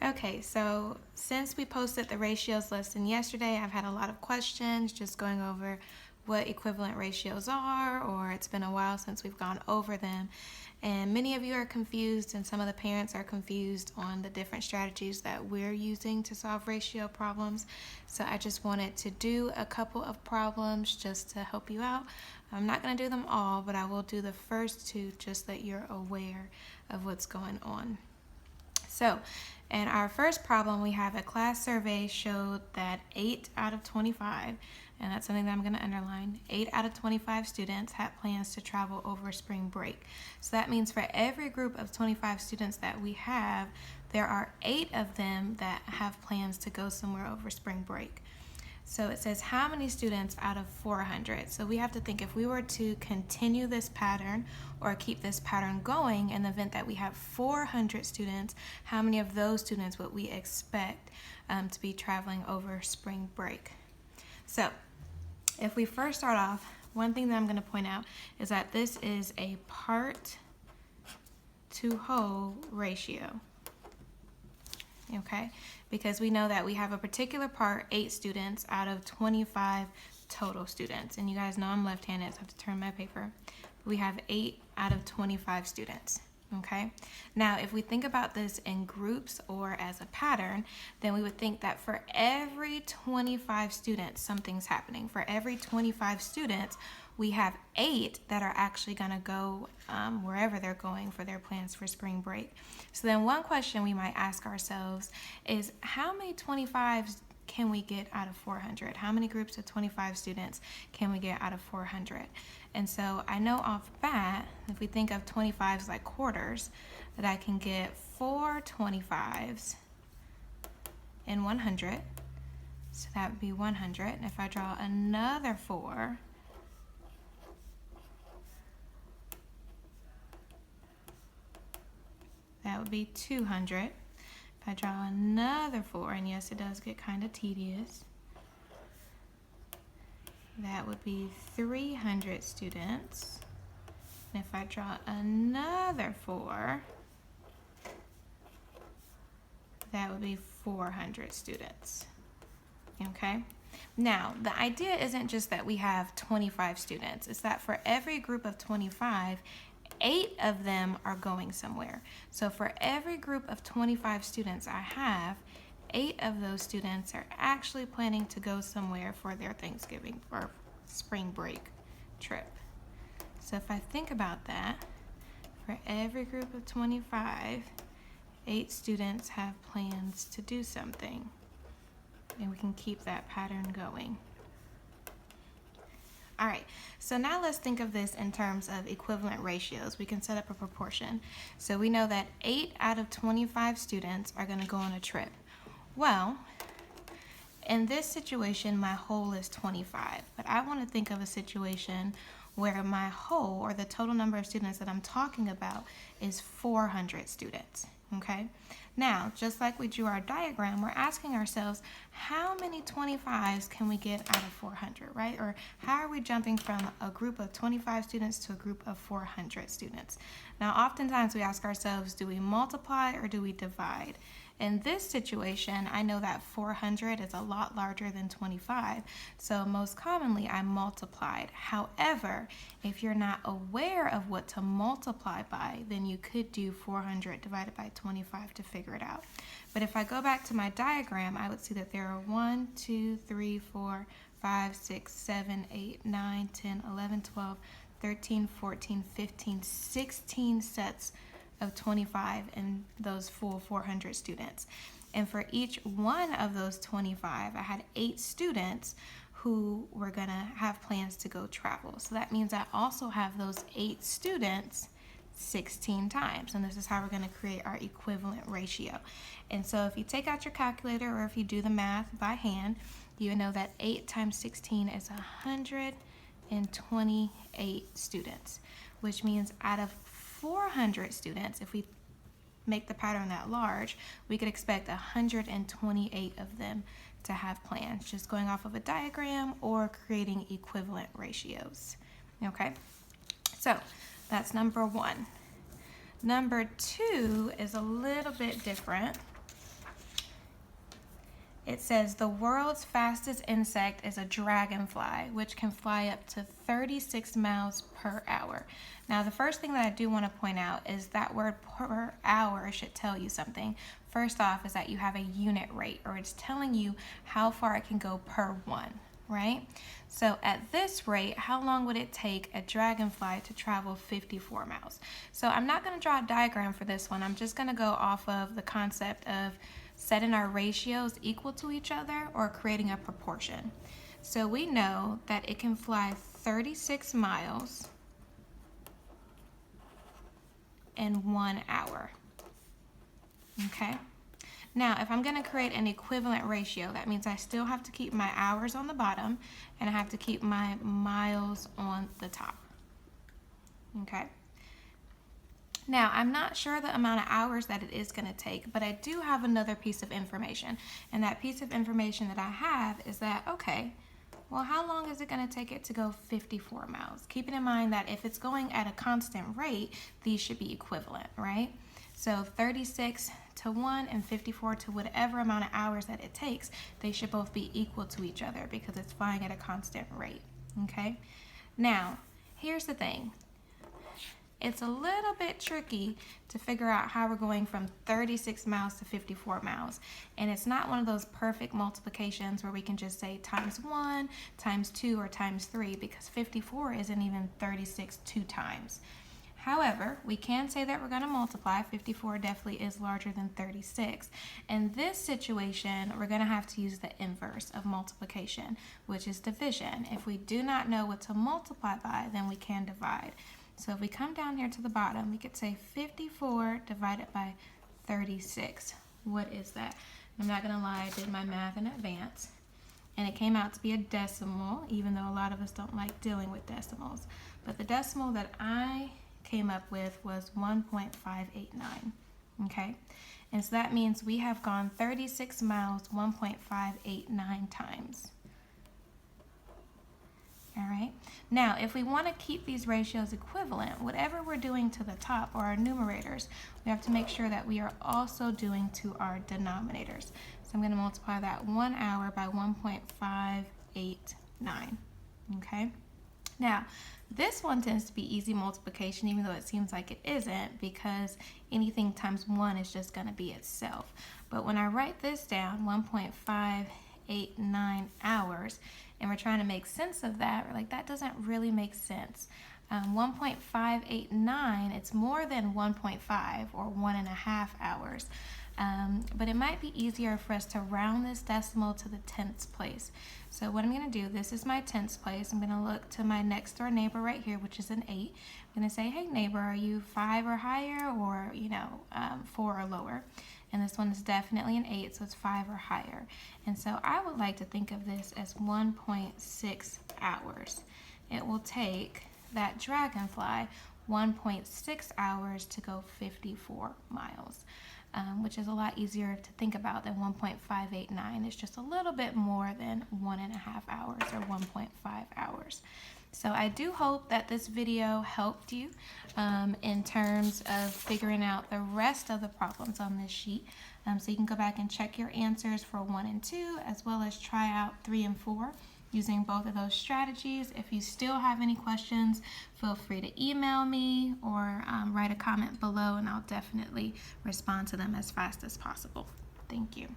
Okay, so since we posted the ratios lesson yesterday, I've had a lot of questions just going over what equivalent ratios are, or it's been a while since we've gone over them. And many of you are confused, and some of the parents are confused on the different strategies that we're using to solve ratio problems. So I just wanted to do a couple of problems just to help you out. I'm not going to do them all, but I will do the first two just so that you're aware of what's going on. So, in our first problem, we have a class survey showed that 8 out of 25, and that's something that I'm going to underline, 8 out of 25 students had plans to travel over spring break. So that means for every group of 25 students that we have, there are 8 of them that have plans to go somewhere over spring break. So it says how many students out of 400. So we have to think if we were to continue this pattern or keep this pattern going in the event that we have 400 students, how many of those students would we expect to be traveling over spring break? So if we first start off, one thing that I'm going to point out is that this is a part to whole ratio. Okay, because we know that we have a particular part, 8 students out of 25 total students. And you guys know I'm left-handed, so I have to turn my paper. We have 8 out of 25 students. Okay, now if we think about this in groups or as a pattern, then we would think that for every 25 students, something's happening. For every 25 students, we have 8 that are actually going to go wherever they're going for their plans for spring break. So then one question we might ask ourselves is, how many 25s can we get out of 400? How many groups of 25 students can we get out of 400? And so I know off bat, if we think of 25s like quarters, that I can get 4 25s in 100. So that would be 100. And if I draw another 4, that would be 200. If I draw another 4, and yes, it does get kind of tedious, that would be 300 students. And if I draw another 4, that would be 400 students. Okay? Now, the idea isn't just that we have 25 students. It's that for every group of 25, 8 of them are going somewhere. So for every group of 25 students I have, 8 of those students are actually planning to go somewhere for their Thanksgiving or spring break trip. So if I think about that, for every group of 25, 8 students have plans to do something. And we can keep that pattern going. All right, so now let's think of this in terms of equivalent ratios. We can set up a proportion. So we know that 8 out of 25 students are going to go on a trip. Well, in this situation, my whole is 25, but I want to think of a situation where my whole, or the total number of students that I'm talking about, is 400 students, okay? Now, just like we drew our diagram, we're asking ourselves, how many 25s can we get out of 400, right? Or how are we jumping from a group of 25 students to a group of 400 students? Now, oftentimes we ask ourselves, do we multiply or do we divide? In this situation, I know that 400 is a lot larger than 25, so most commonly I multiplied. However, if you're not aware of what to multiply by, then you could do 400 divided by 25 to figure it out. But if I go back to my diagram, I would see that there are 1, 2, 3, 4, 5, 6, 7, 8, 9, 10, 11, 12, 13, 14, 15, 16 sets of 25 and those full 400 students. And for each one of those 25, I had 8 students who were going to have plans to go travel. So that means I also have those 8 students 16 times. And this is how we're going to create our equivalent ratio. And so if you take out your calculator or if you do the math by hand, you know that 8 times 16 is 128 students, which means out of 400 students, if we make the pattern that large, we could expect 128 of them to have plans, just going off of a diagram or creating equivalent ratios. Okay, so that's number 1. Number 2 is a little bit different. It says the world's fastest insect is a dragonfly, which can fly up to 36 miles per hour. Now, the first thing that I do want to point out is that word per hour should tell you something. First off is that you have a unit rate, or it's telling you how far it can go per one, right? So at this rate, how long would it take a dragonfly to travel 54 miles? So I'm not going to draw a diagram for this one. I'm just going to go off of the concept of setting our ratios equal to each other or creating a proportion. So we know that it can fly 36 miles in 1 hour. Okay? Now, if I'm going to create an equivalent ratio, that means I still have to keep my hours on the bottom and I have to keep my miles on the top. Okay? Now, I'm not sure the amount of hours that it is going to take, but I do have another piece of information. And that piece of information that I have is that, okay, well, how long is it going to take it to go 54 miles? Keeping in mind that if it's going at a constant rate, these should be equivalent, right? So 36 to 1 and 54 to whatever amount of hours that it takes, they should both be equal to each other because it's flying at a constant rate, okay? Now, here's the thing. It's a little bit tricky to figure out how we're going from 36 miles to 54 miles. And it's not one of those perfect multiplications where we can just say times 1, times 2, or times 3, because 54 isn't even 36 two times. However, we can say that we're going to multiply. 54 definitely is larger than 36. In this situation, we're going to have to use the inverse of multiplication, which is division. If we do not know what to multiply by, then we can divide. So if we come down here to the bottom, we could say 54 divided by 36. What is that? I'm not going to lie, I did my math in advance. And it came out to be a decimal, even though a lot of us don't like dealing with decimals. But the decimal that I came up with was 1.589. Okay? And so that means we have gone 36 miles 1.589 times. All right. Now, if we want to keep these ratios equivalent, whatever we're doing to the top or our numerators, we have to make sure that we are also doing to our denominators. So I'm going to multiply that 1 hour by 1.589. Okay. Now, this one tends to be easy multiplication, even though it seems like it isn't, because anything times 1 is just going to be itself. But when I write this down, 1.589 hours, and we're trying to make sense of that, we're like, that doesn't really make sense. 1.589, it's more than 1.5 or 1.5 hours. But it might be easier for us to round this decimal to the tenths place. So what I'm going to do, this is my tenths place. I'm going to look to my next door neighbor right here, which is an 8. I'm going to say, hey neighbor, are you 5 or higher, or 4 or lower? And this one is definitely an 8, so it's 5 or higher. And so I would like to think of this as 1.6 hours. It will take that dragonfly 1.6 hours to go 54 miles, which is a lot easier to think about than 1.589. It's just a little bit more than 1.5 hours or 1.5 hours. So I do hope that this video helped you in terms of figuring out the rest of the problems on this sheet. So you can go back and check your answers for 1 and 2, as well as try out 3 and 4 using both of those strategies. If you still have any questions, feel free to email me or write a comment below, and I'll definitely respond to them as fast as possible. Thank you.